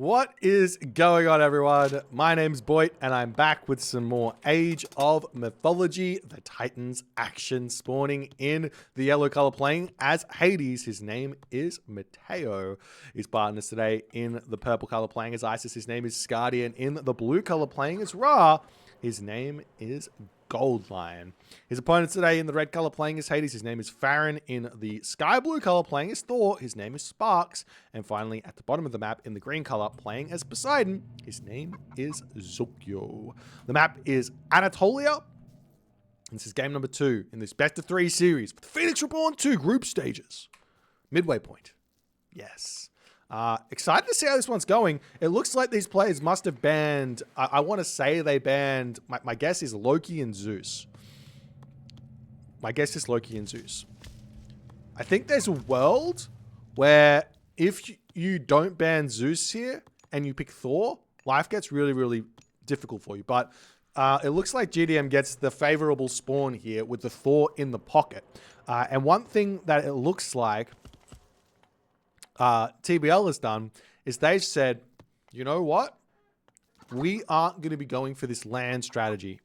What is going on, everyone? My name's Boit, and I'm back with some more Age of Mythology, the Titans action spawning in the yellow color playing as Hades. His name is Mateo. His partners today in the purple color playing as Isis. His name is Scardi, and in the blue color playing as Ra. His name is Gold Lion. His opponents today in the red color playing is Hades. His name is Farron. In the sky blue color playing is Thor. His name is Sparks. And finally, at the bottom of the map in the green color playing as Poseidon, his name is Zokyo. The map is Anatolia. This is game number 2 in this best of 3 series with Phoenix Reborn 2 group stages. Midway point. Yes. Excited to see how this one's going. It looks like these players must have banned, I want to say they banned, my guess is Loki and Zeus. My guess is Loki and Zeus. I think there's a world where if you don't ban Zeus here and you pick Thor, life gets really, really difficult for you. But it looks like GDM gets the favorable spawn here with the Thor in the pocket. And one thing that it looks like TBL has done is they've said, you know what? We aren't going to be going for this land strategy.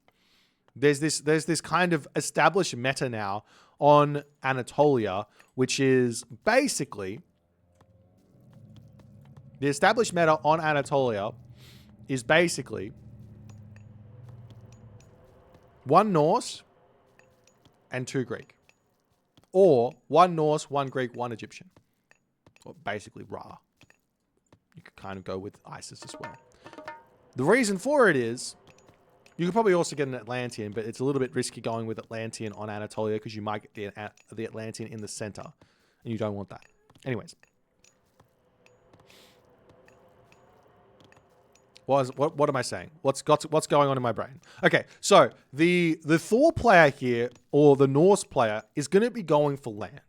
There's this kind of established meta now on Anatolia, which is basically the established meta on Anatolia is basically 1 Norse and 2 Greek, or 1 Norse, 1 Greek, 1 Egyptian. Or basically Ra. You could kind of go with Isis as well. The reason for it is, you could probably also get an Atlantean, but it's a little bit risky going with Atlantean on Anatolia because you might get the Atlantean in the center, and you don't want that. Anyways. What am I saying? What's going on in my brain? Okay, so the Thor player here, or the Norse player, is going to be going for land.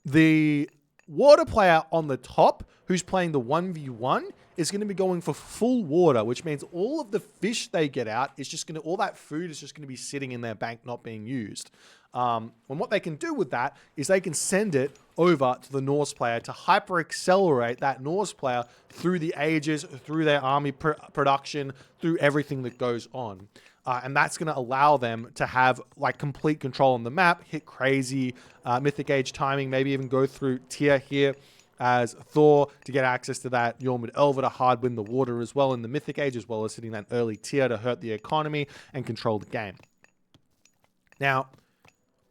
The water player on the top, who's playing the 1v1, is going to be going for full water, which means all of the fish they get out is just going to, all that food is just going to be sitting in their bank, not being used. And what they can do with that is they can send it over to the Norse player to hyper accelerate that Norse player through the ages, through their army production, through everything that goes on. And that's going to allow them to have like complete control on the map, hit crazy Mythic Age timing, maybe even go through tier here as Thor to get access to that Yormid Elva to hard win the water as well in the Mythic Age, as well as hitting that early tier to hurt the economy and control the game. Now,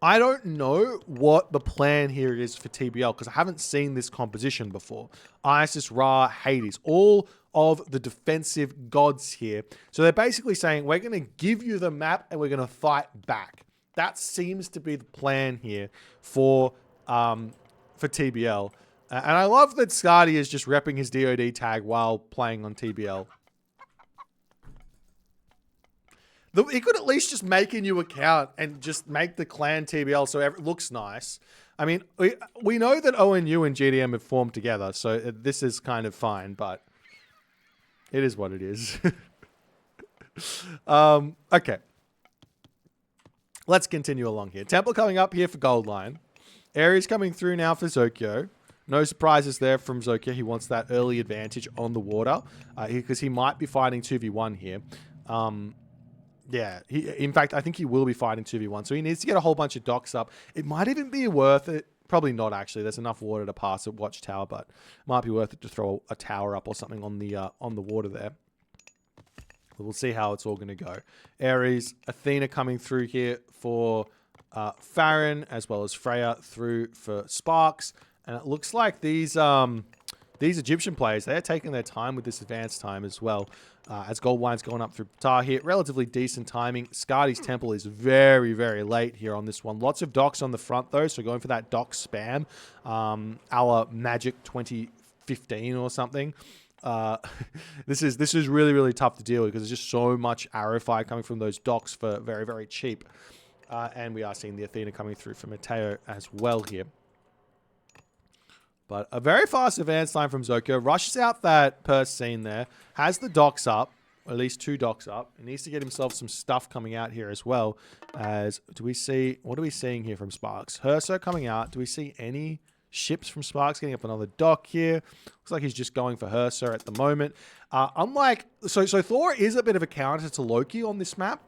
I don't know what the plan here is for TBL because I haven't seen this composition before. Isis, Ra, Hades, all of the defensive gods here. So they're basically saying, we're going to give you the map and we're going to fight back. That seems to be the plan here for TBL. And I love that Scardi is just repping his DOD tag while playing on TBL. He could at least just make a new account and just make the clan TBL so it looks nice. I mean, we know that ONU and GDM have formed together, so this is kind of fine, but it is what it is. Okay. Let's continue along here. Temple coming up here for Gold Lion. Ares coming through now for Zokyo. No surprises there from Zokyo. He wants that early advantage on the water because he might be fighting 2v1 here. Yeah, in fact, I think he will be fighting 2v1, so he needs to get a whole bunch of docks up. It might even be worth it. Probably not, actually. There's enough water to pass a watchtower, but it might be worth it to throw a tower up or something on the water there. We'll see how it's all going to go. Ares, Athena coming through here for Farron, as well as Freya through for Sparks. And it looks like these Egyptian players, they're taking their time with this advanced time as well. As Gold Line's going up through Ptah here. Relatively decent timing. Scardi's Temple is very, very late here on this one. Lots of docks on the front, though, so going for that dock spam. A la Magic 2015 or something. This is really, really tough to deal with because there's just so much arrow fire coming from those docks for very, very cheap. And we are seeing the Athena coming through for Mateo as well here. But a very fast advance time from Zokyo. Rushes out that purse scene there. Has the docks up. Or at least 2 docks up. He needs to get himself some stuff coming out here as well. As, do we see... What are we seeing here from Sparks? Herso coming out. Do we see any ships from Sparks getting up another dock here. Looks like he's just going for Herser at the moment. So Thor is a bit of a counter to Loki on this map,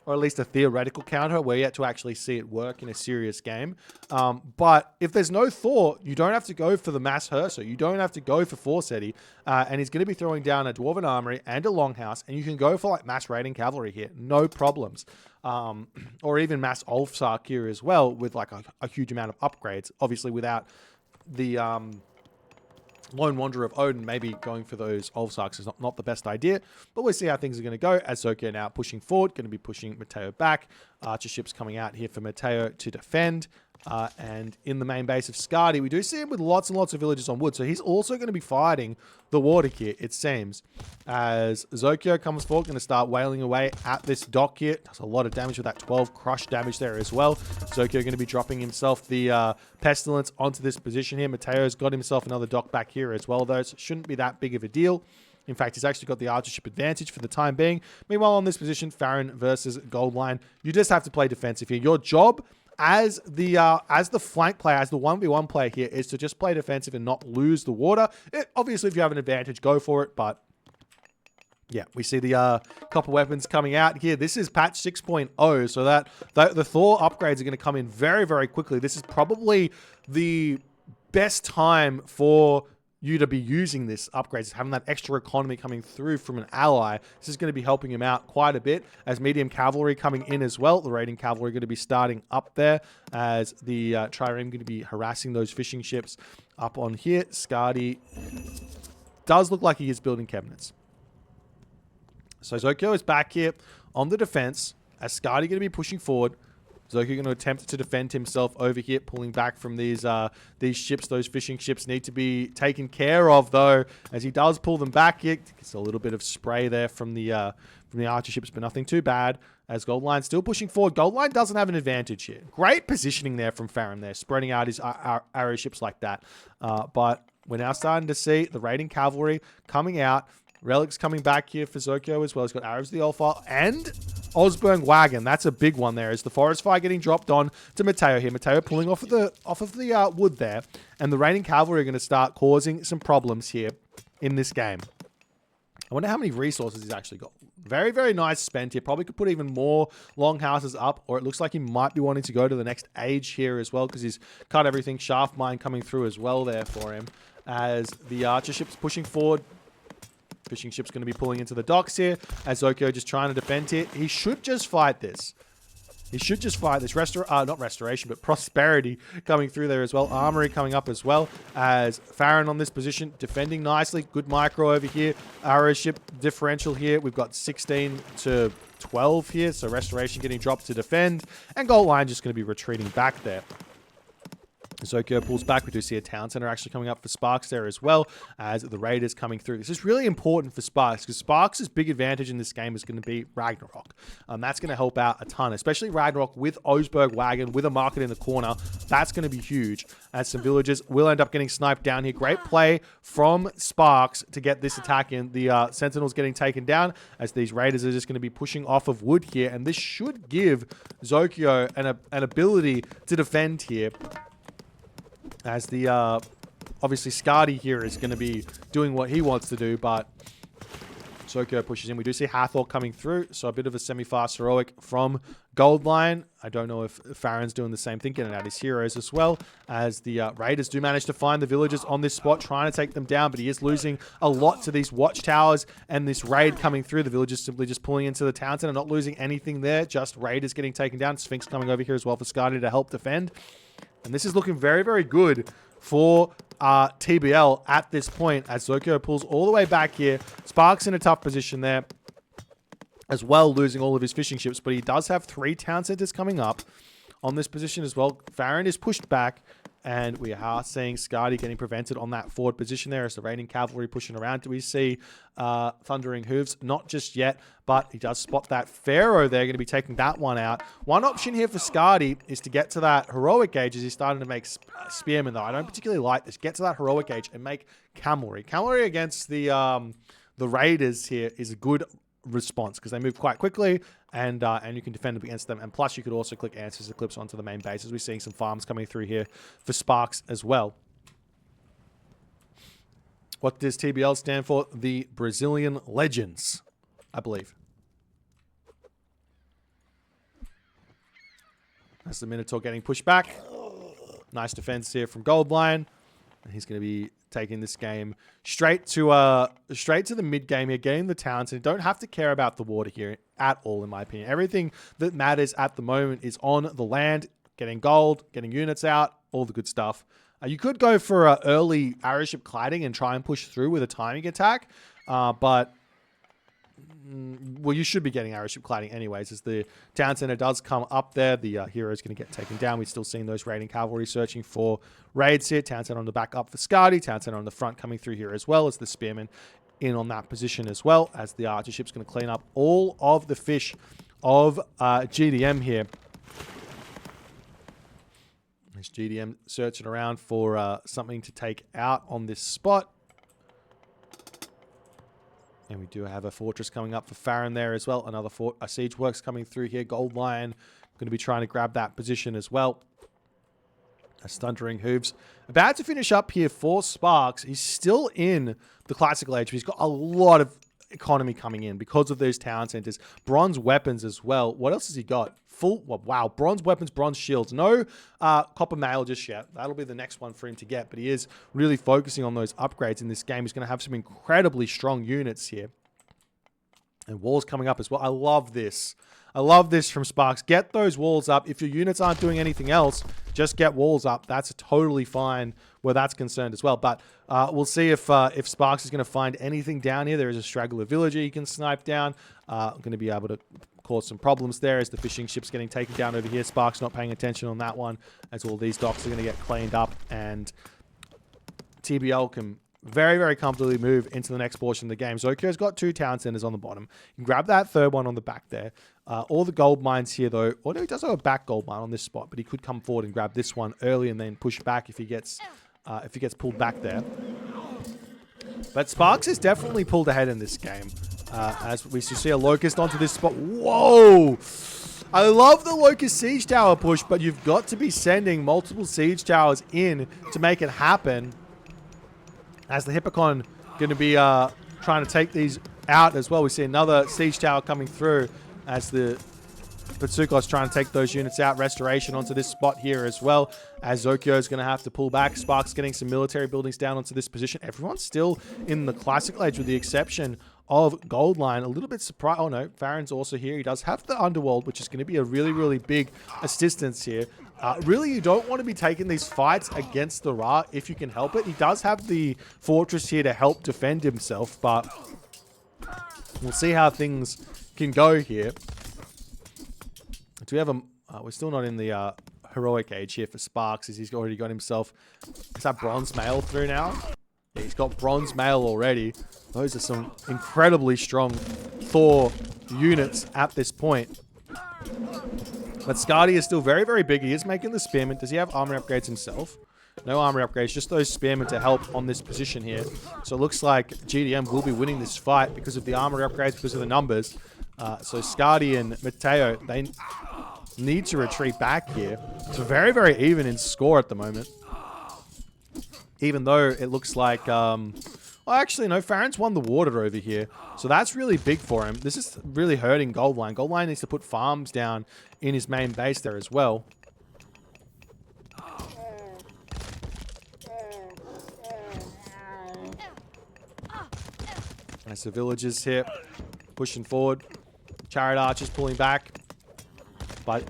or at least a theoretical counter. We're yet to actually see it work in a serious game. But if there's no Thor, you don't have to go for the mass Herser. You don't have to go for Forseti. And he's going to be throwing down a Dwarven Armory and a Longhouse, and you can go for like mass raiding cavalry here. No problems. Or even mass Ulfsark here as well, with like a huge amount of upgrades. Obviously without the Lone Wanderer of Odin maybe going for those Ulfsarks is not the best idea, but we'll see how things are going to go as Zokyo now pushing forward, going to be pushing Matteo back. Archer ships coming out here for Matteo to defend. And in the main base of Skadi, we do see him with lots and lots of villagers on wood. So he's also going to be fighting the water here, it seems. As Zokyo comes forward, going to start wailing away at this dock here. Does a lot of damage with that 12 crush damage there as well. Zokyo going to be dropping himself the Pestilence onto this position here. Matteo's got himself another dock back here as well, though. So it shouldn't be that big of a deal. In fact, he's actually got the archership advantage for the time being. Meanwhile, on this position, Farron versus Goldline, you just have to play defensive here. Your job as the flank player, as the 1v1 player here, is to just play defensive and not lose the water. Obviously, if you have an advantage, go for it, but yeah, we see the copper weapons coming out here. This is patch 6.0, so that the Thor upgrades are going to come in very, very quickly. This is probably the best time for you to be using this upgrades, having that extra economy coming through from an ally. This is going to be helping him out quite a bit as medium cavalry coming in as well. The raiding cavalry going to be starting up there as the trireme going to be harassing those fishing ships up on here. Skadi does look like he is building cabinets. So Zokyo is back here on the defense as Skadi going to be pushing forward. Zokyo going to attempt to defend himself over here, pulling back from these ships. Those fishing ships need to be taken care of, though, as he does pull them back here. Gets a little bit of spray there from the archer ships, but nothing too bad. As Goldline still pushing forward. Goldline doesn't have an advantage here. Great positioning there from Farron there, spreading out his arrow ships like that. But we're now starting to see the raiding cavalry coming out. Relics coming back here for Zokyo as well. He's got arrows of the Alpha and Osberg Wagon. That's a big one there. As the forest fire getting dropped on to Matteo here. Matteo pulling off of the wood there. And the raiding cavalry are going to start causing some problems here in this game. I wonder how many resources he's actually got. Very, very nice spent here. Probably could put even more longhouses up, or it looks like he might be wanting to go to the next age here as well, because he's cut everything. Shaft mine coming through as well there for him. As the archer ship's pushing forward. Fishing ship's going to be pulling into the docks here. As Zokyo just trying to defend here. He should just fight this. He should just fight this. Not restoration, but prosperity coming through there as well. Armory coming up as well. As Farron on this position, defending nicely. Good micro over here. Arrow ship differential here. We've got 16 to 12 here. So restoration getting dropped to defend. And Goldline just going to be retreating back there. Zokyo pulls back. We do see a town center actually coming up for Sparks there as well as the raiders coming through. This is really important for Sparks because Sparks' big advantage in this game is going to be Ragnarok. That's going to help out a ton, especially Ragnarok with Osberg Wagon, with a market in the corner. That's going to be huge as some villagers will end up getting sniped down here. Great play from Sparks to get this attack in. The Sentinels getting taken down as these raiders are just going to be pushing off of wood here, and this should give Zokyo an ability to defend here. As the, obviously Skadi here is going to be doing what he wants to do, but Zokyo pushes in. We do see Hathor coming through, so a bit of a semi-fast heroic from Goldline. I don't know if Farron's doing the same thing, getting out his heroes as well, as the raiders do manage to find the villagers on this spot, trying to take them down, but he is losing a lot to these watchtowers and this raid coming through. The villagers simply just pulling into the town center, not losing anything there, just raiders getting taken down. Sphinx coming over here as well for Skadi to help defend. And this is looking very, very good for TBL at this point as Zokyo pulls all the way back here. Sparks in a tough position there as well, losing all of his fishing ships. But he does have 3 town centers coming up on this position as well. Farron is pushed back. And we are seeing Skadi getting prevented on that forward position there as the raiding cavalry pushing around. Do we see Thundering Hooves? Not just yet, but he does spot that Pharaoh there, going to be taking that one out. One option here for Skadi is to get to that heroic gauge as he's starting to make spearmen, though. I don't particularly like this. Get to that heroic gauge and make cavalry. Cavalry against the raiders here is a good response because they move quite quickly and you can defend against them, and plus you could also click Ancestor Clips onto the main base as we're seeing some farms coming through here for Sparks as well. What does TBL stand for? The Brazilian Legends, I believe. That's the Minotaur getting pushed back. Nice defense here from Goldline. He's going to be taking this game straight to the mid game here, getting the talents, and don't have to care about the water here at all, in my opinion. Everything that matters at the moment is on the land, getting gold, getting units out, all the good stuff. You could go for early arrow ship cladding and try and push through with a timing attack, but well, you should be getting arrow ship cladding anyways. As the town center does come up there, the hero is going to get taken down. We're still seeing those raiding cavalry searching for raids here. Town center on the back up for Skadi. Town center on the front coming through here as well as the spearmen in on that position as well, as the archer ship's going to clean up all of the fish of GDM here. There's GDM searching around for something to take out on this spot. And we do have a fortress coming up for Farron there as well. Another siege works coming through here. Gold Lion going to be trying to grab that position as well. As Thundering Hooves about to finish up here for Sparks. He's still in the classical age, but he's got a lot of economy coming in because of those town centers. Bronze weapons as well. What else has he got? Wow, bronze weapons, bronze shields. No copper mail just yet. That'll be the next one for him to get, but he is really focusing on those upgrades in this game. He's going to have some incredibly strong units here. And walls coming up as well. I love this. I love this from Sparks. Get those walls up. If your units aren't doing anything else, just get walls up. That's totally fine where that's concerned as well. But we'll see if Sparks is going to find anything down here. There is a straggler villager he can snipe down. Going to be able to cause some problems there as the fishing ship's getting taken down over here. Sparks not paying attention on that one, as all these docks are going to get cleaned up, and TBL can very, very comfortably move into the next portion of the game. Zokyo's got 2 town centers on the bottom. You can grab that third one on the back there. All the gold mines here, though. Or no, he does have a back gold mine on this spot, but he could come forward and grab this one early and then push back if he gets pulled back there. But Sparks has definitely pulled ahead in this game. As we see a Locust onto this spot. Whoa! I love the Locust Siege Tower push, but you've got to be sending multiple Siege Towers in to make it happen. As the Hippocon going to be trying to take these out as well. We see another Siege Tower coming through as the Patsukos trying to take those units out. Restoration onto this spot here as well, as Zokyo is going to have to pull back. Sparks getting some military buildings down onto this position. Everyone's still in the classical age with the exception of Goldline. A little bit surprised. Oh no, Farron's also here. He does have the underworld, which is going to be a really, really big assistance here. Really, you don't want to be taking these fights against the Ra if you can help it. He does have the fortress here to help defend himself, but we'll see how things can go here. Do we have a... we're still not in the heroic age here for Sparks, as he's already got himself... Is that bronze mail through now? Yeah, he's got bronze mail already. Those are some incredibly strong Thor units at this point. But Skadi is still very, very big. He is making the spearmen. Does he have armor upgrades himself? No armor upgrades, just those spearmen to help on this position here. So it looks like GDM will be winning this fight because of the armor upgrades, because of the numbers. So Skadi and Matteo, they need to retreat back here. It's very, very even in score at the moment. Even though it looks like... well, actually, no, Farron's won the water over here. So that's really big for him. This is really hurting Goldline. Goldline needs to put farms down in his main base there as well. Nice, the villagers here pushing forward. Chariot archers pulling back. But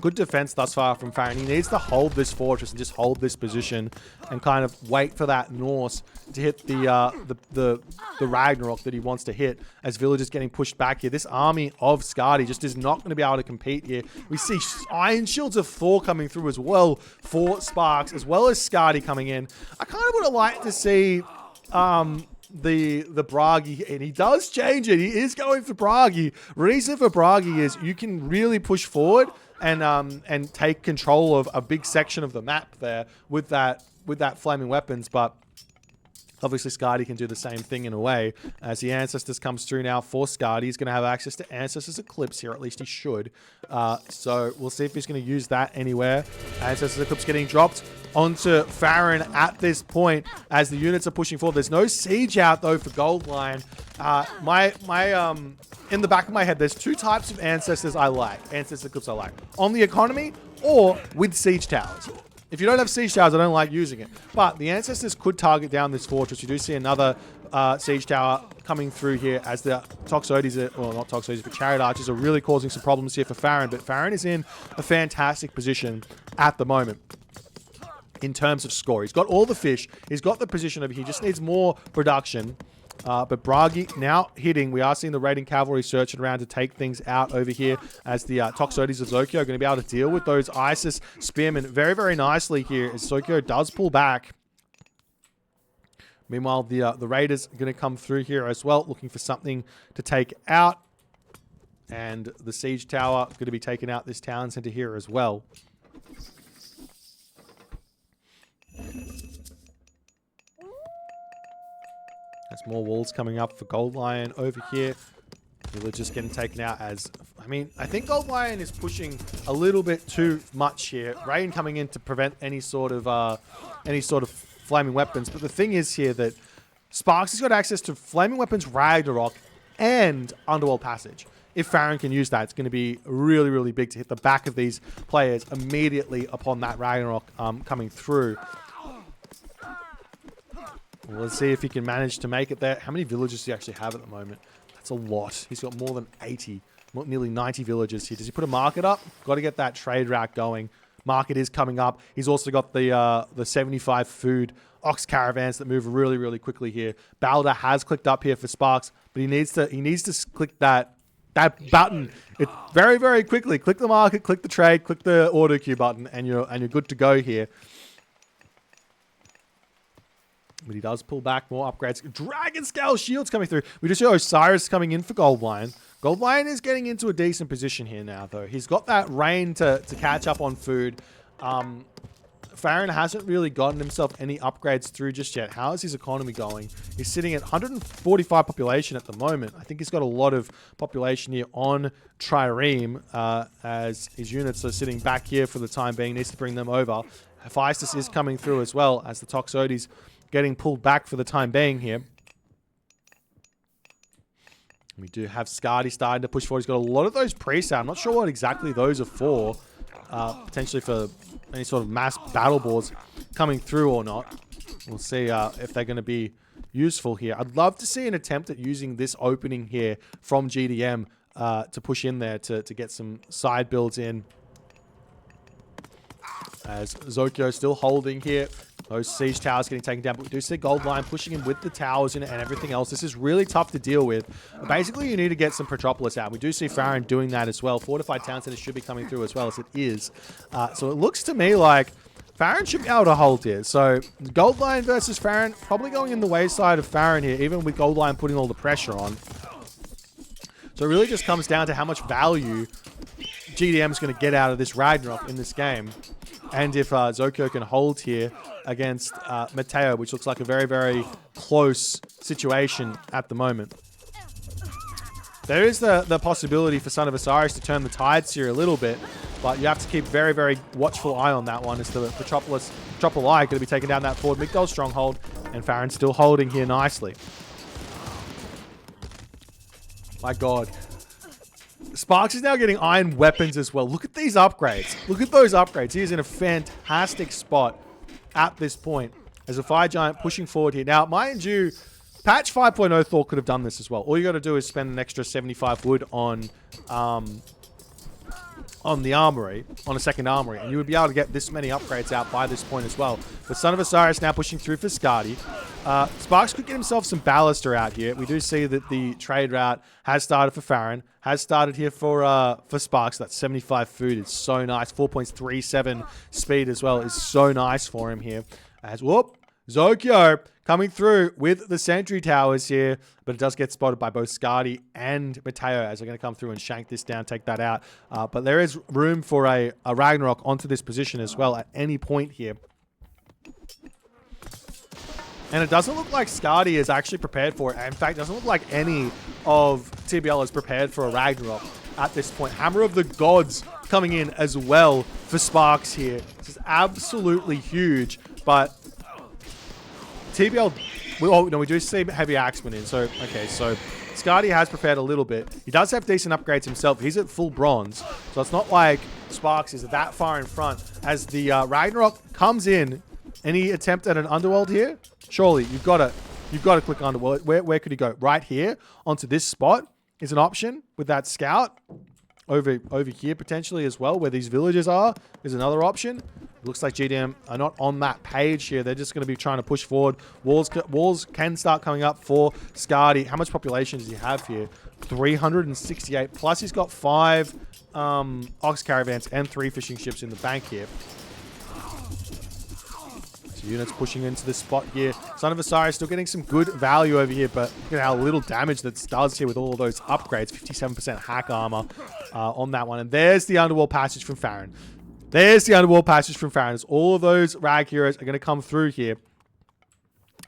good defense thus far from Farron. He needs to hold this fortress and just hold this position and kind of wait for that Norse to hit the Ragnarok that he wants to hit, as villagers getting pushed back here. This army of Skadi just is not going to be able to compete here. We see Iron Shields of Thor coming through as well for Sparks, as well as Skadi coming in. I kind of would have liked to see the Bragi, and he does change it. He is going for Bragi. Reason for Bragi is you can really push forward and take control of a big section of the map there with that flaming weapons. But Obviously, Skadi can do the same thing in a way. As the Ancestors comes through now for Skadi, he's going to have access to Ancestors Eclipse here. At least he should. So we'll see if he's going to use that anywhere. Ancestors Eclipse getting dropped onto Farron at this point as the units are pushing forward. There's no siege out, though, for Goldline. In the back of my head, there's two types of Ancestors I like. Ancestors Eclipse I like. On the economy or with siege towers. If you don't have siege towers, I don't like using it. But the Ancestors could target down this fortress. You do see another siege tower coming through here as the Toxotes, well, not Toxotes, but Chariot Archers are really causing some problems here for Farron. But Farron is in a fantastic position at the moment in terms of score. He's got all the fish. He's got the position over here. He just needs more production. But Bragi now hitting. We are seeing the raiding cavalry searching around to take things out over here as the Toxotes of Zokyo are going to be able to deal with those Isis spearmen very, very nicely here as Zokyo does pull back. Meanwhile, the raiders are going to come through here as well, looking for something to take out. And the siege tower going to be taking out this town center here as well. There's more walls coming up for Gold Lion over here. Villagers getting taken out as... I mean, I think Gold Lion is pushing a little bit too much here. Rain coming in to prevent any sort of flaming weapons. But the thing is here that Sparks has got access to flaming weapons, Ragnarok, and Underworld Passage. If Farron can use that, it's going to be really, really big to hit the back of these players immediately upon that Ragnarok coming through. Well, let's see if he can manage to make it there. How many villages does he actually have at the moment? That's a lot. He's got more than 80, nearly 90 villages here. Does he put a market up? Got to get that trade route going. Market is coming up. He's also got the 75 food ox caravans that move really, really quickly here. Balder has clicked up here for Sparks, but he needs to click that button. It very, very quickly. Click the market, click the trade, click the auto queue button, and you're good to go here. But he does pull back more upgrades. Dragon Scale Shields coming through. We just see Osiris coming in for Gold Lion. Gold Lion is getting into a decent position here now, though. He's got that rain to catch up on food. Farron hasn't really gotten himself any upgrades through just yet. How is his economy going? He's sitting at 145 population at the moment. I think he's got a lot of population here on Trireme as his units are sitting back here for the time being. Needs to bring them over. Hephaestus is coming through as well as the Toxotes getting pulled back for the time being here. We do have Skadi starting to push forward. He's got a lot of those priests out. I'm not sure what exactly those are for. Potentially for any sort of mass battle boards coming through or not. We'll see if they're going to be useful here. I'd love to see an attempt at using this opening here from GDM to push in there to get some side builds in. As Zokyo still holding here. Those siege towers getting taken down, but we do see Gold Lion pushing in with the towers in it and everything else. This is really tough to deal with. Basically, you need to get some Petropolis out. We do see Farron doing that as well. Fortified Town Center should be coming through as well as it is. So it looks to me like Farron should be able to hold here. So Gold Lion versus Farron, probably going in the wayside of Farron here, even with Gold Lion putting all the pressure on. So it really just comes down to how much value GDM is going to get out of this Ragnarok in this game. And if Zokyo can hold here against Mateo, which looks like a very, very close situation at the moment. There is the possibility for Son of Osiris to turn the tides here a little bit, but you have to keep very, very watchful eye on that one as the Metropolis going to be taking down that forward Migdol stronghold, and Farron's still holding here nicely. My God. Sparks is now getting iron weapons as well. Look at these upgrades. Look at those upgrades. He is in a fantastic spot at this point as a fire giant pushing forward here. Now, mind you, patch 5.0 thought could have done this as well. All you got to do is spend an extra 75 wood on the armory, on a second armory, and you would be able to get this many upgrades out by this point as well. But Son of Osiris now pushing through for Skadi. Sparks could get himself some ballaster out here. We do see that the trade route has started for Farron, has started here for Sparks. That 75 food is so nice. 4.37 speed as well is so nice for him here. As whoop, Zokyo coming through with the sentry towers here, but it does get spotted by both Skadi and Mateo as they're going to come through and shank this down, take that out. But there is room for a Ragnarok onto this position as well at any point here. And it doesn't look like Skadi is actually prepared for it. In fact, it doesn't look like any of TBL is prepared for a Ragnarok at this point. Hammer of the Gods coming in as well for Sparks here. This is absolutely huge, but TBL... Oh, no, we do see Heavy Axeman in. So, okay, so Skadi has prepared a little bit. He does have decent upgrades himself. He's at full bronze. So it's not like Sparks is that far in front. As the Ragnarok comes in, any attempt at an underworld here? Surely, you've got to click underworld. Where could he go? Right here onto this spot is an option with that scout. Over here potentially as well, where these villages are, is another option. It looks like GDM are not on that page here. They're just going to be trying to push forward. Walls can start coming up for Skadi. How much population does he have here? 368. Plus he's got 5 ox caravans and 3 fishing ships in the bank here. So units pushing into this spot here. Son of Osiris still getting some good value over here, but look at how little damage that does here with all of those upgrades. 57% hack armor on that one. And there's the underworld passage from Farron. There's the underworld passage from Farron. All of those rag heroes are going to come through here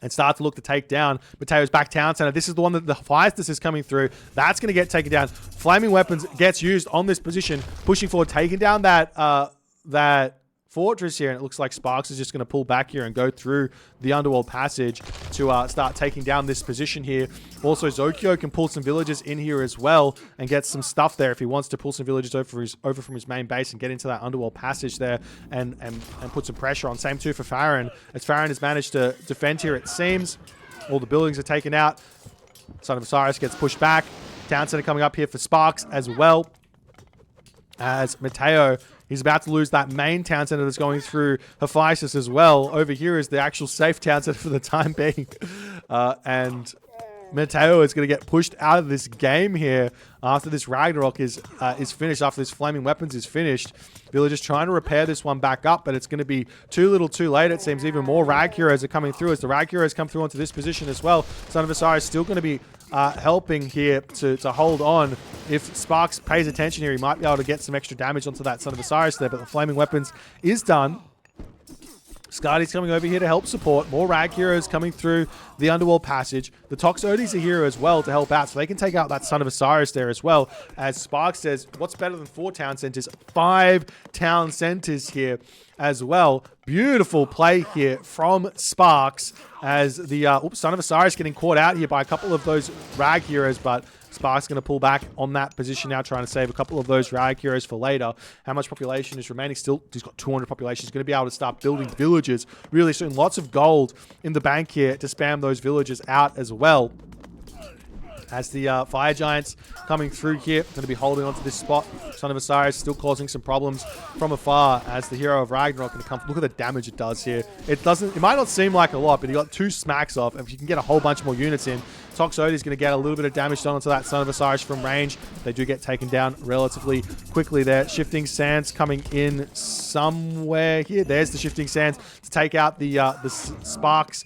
and start to look to take down Mateo's back town center. This is the one that the Hephaestus is coming through. That's going to get taken down. Flaming weapons gets used on this position, pushing forward, taking down that fortress here, and it looks like Sparks is just going to pull back here and go through the underworld passage to start taking down this position here. Also, Zokyo can pull some villagers in here as well and get some stuff there if he wants to pull some villagers over from his main base and get into that underworld passage there and put some pressure on. Same too for Farron, as Farron has managed to defend here, it seems. All the buildings are taken out. Son of Osiris gets pushed back. Town center coming up here for Sparks as well, as Mateo, he's about to lose that main town center that's going through Hephaestus as well. Over here is the actual safe town center for the time being. And Mateo is going to get pushed out of this game here after this Ragnarok is finished, after this Flaming Weapons is finished. Villagers trying to repair this one back up, but it's going to be too little too late. It seems even more Rag Heroes are coming through as the Rag Heroes come through onto this position as well. Son of Osiris still going to be helping here to hold on. If Sparks pays attention here, he might be able to get some extra damage onto that Son of Osiris there, but the Flaming Weapons is done. Skadi's coming over here to help support. More Rag Heroes coming through the Underworld Passage. The Toxotes are here as well to help out, so they can take out that Son of Osiris there as well. As Sparks says, what's better than 4 town centers? 5 town centers here as well. Beautiful play here from Sparks as the Son of Osiris getting caught out here by a couple of those Rag Heroes, but Sparks going to pull back on that position now, trying to save a couple of those Rag Heroes for later. How much population is remaining? Still, he's got 200 population. He's going to be able to start building villages really soon. Lots of gold in the bank here to spam those villages out as well. As the Fire Giants coming through here, going to be holding onto this spot. Son of Osiris still causing some problems from afar as the hero of Ragnarok going to come. Look at the damage it does here. It might not seem like a lot, but he got 2 smacks off. If you can get a whole bunch more units in, Toxotes is going to get a little bit of damage done onto that Son of Osiris from range. They do get taken down relatively quickly there. Shifting Sands coming in somewhere here. There's the Shifting Sands to take out the Sparks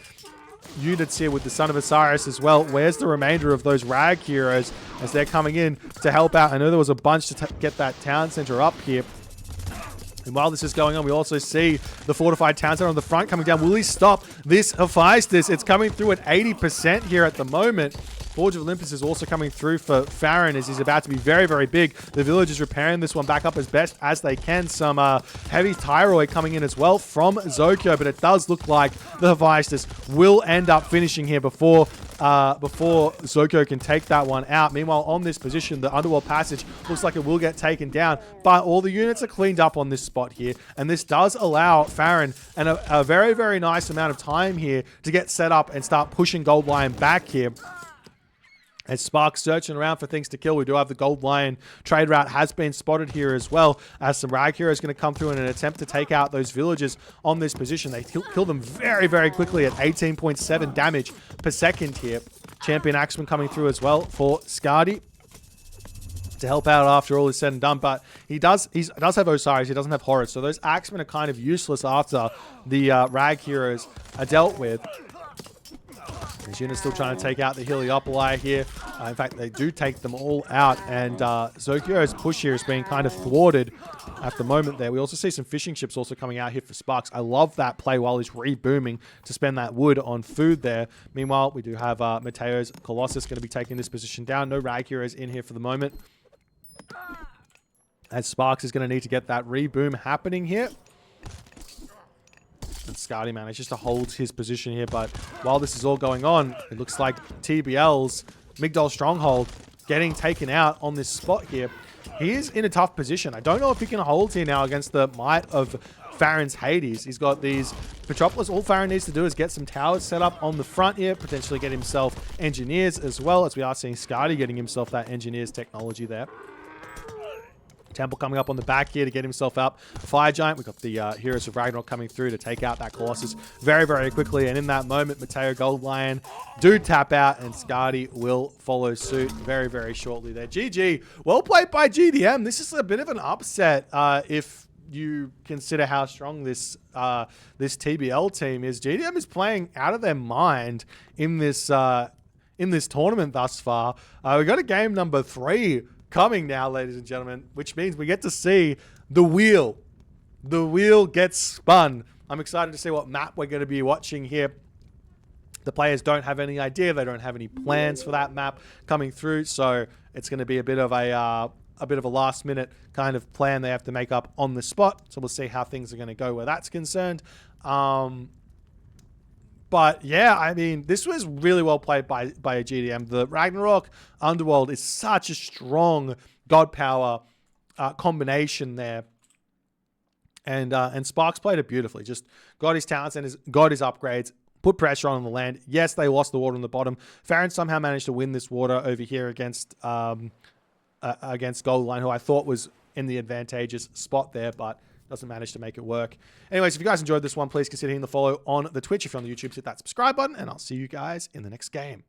units here with the Son of Osiris as well. Where's the remainder of those Rag Heroes as they're coming in to help out? I know there was a bunch to get that town center up here. And while this is going on, we also see the fortified town center on the front coming down. Will he stop this Hephaestus? It's coming through at 80% here at the moment. Forge of Olympus is also coming through for Farron as he's about to be very, very big. The villagers repairing this one back up as best as they can. Some heavy Tyroid coming in as well from Zokyo, but it does look like the Hephaestus will end up finishing here before Zokyo can take that one out. Meanwhile, on this position, the Underworld Passage looks like it will get taken down, but all the units are cleaned up on this spot here, and this does allow Farron a very, very nice amount of time here to get set up and start pushing Gold Lion back here. As Sparks searching around for things to kill, we do have the Gold Lion trade route has been spotted here as well, as some Rag Heroes going to come through in an attempt to take out those villagers on this position. They kill them very, very quickly at 18.7 damage per second here. Champion Axeman coming through as well for Skadi to help out after all is said and done, but he does have Osiris, he doesn't have Horus, so those Axemen are kind of useless after the Rag Heroes are dealt with. His unit's still trying to take out the Heliopoli here. In fact, they do take them all out, and Zokyo's push here is being kind of thwarted at the moment there. We also see some fishing ships also coming out here for Sparks. I love that play while he's rebooming to spend that wood on food there. Meanwhile, we do have Mateo's Colossus going to be taking this position down. No Rag Heroes in here for the moment, as Sparks is going to need to get that reboom happening here. And Scotty manages to hold his position here, but while this is all going on, it looks like TBL's Migdol Stronghold getting taken out on this spot here. He is in a tough position. I don't know if he can hold here now against the might of Farron's Hades. He's got these Petropolis. All Farron needs to do is get some towers set up on the front here, potentially get himself engineers as well, as we are seeing Scotty getting himself that engineers technology there. Temple coming up on the back here to get himself up. Fire Giant, we've got the Heroes of Ragnarok coming through to take out that Colossus very, very quickly. And in that moment, Mateo Gold Lion do tap out, and Scardy will follow suit very, very shortly there. GG. Well played by GDM. This is a bit of an upset if you consider how strong this TBL team is. GDM is playing out of their mind in this tournament thus far. We got a game number 3 coming now, ladies and gentlemen, which means we get to see the wheel. The wheel gets spun. I'm excited to see what map we're going to be watching here. The players don't have any idea. They don't have any plans for that map coming through, so it's going to be a bit of a last minute kind of plan they have to make up on the spot. So we'll see how things are going to go where that's concerned. But yeah, I mean, this was really well played by a GDM. The Ragnarok Underworld is such a strong god power combination there. And Sparks played it beautifully. Just got his talents and got his upgrades, put pressure on the land. Yes, they lost the water on the bottom. Farron somehow managed to win this water over here against Goldline, who I thought was in the advantageous spot there, but doesn't manage to make it work. Anyways, if you guys enjoyed this one, please consider hitting the follow on the Twitch. If you're on the YouTube, hit that subscribe button, and I'll see you guys in the next game.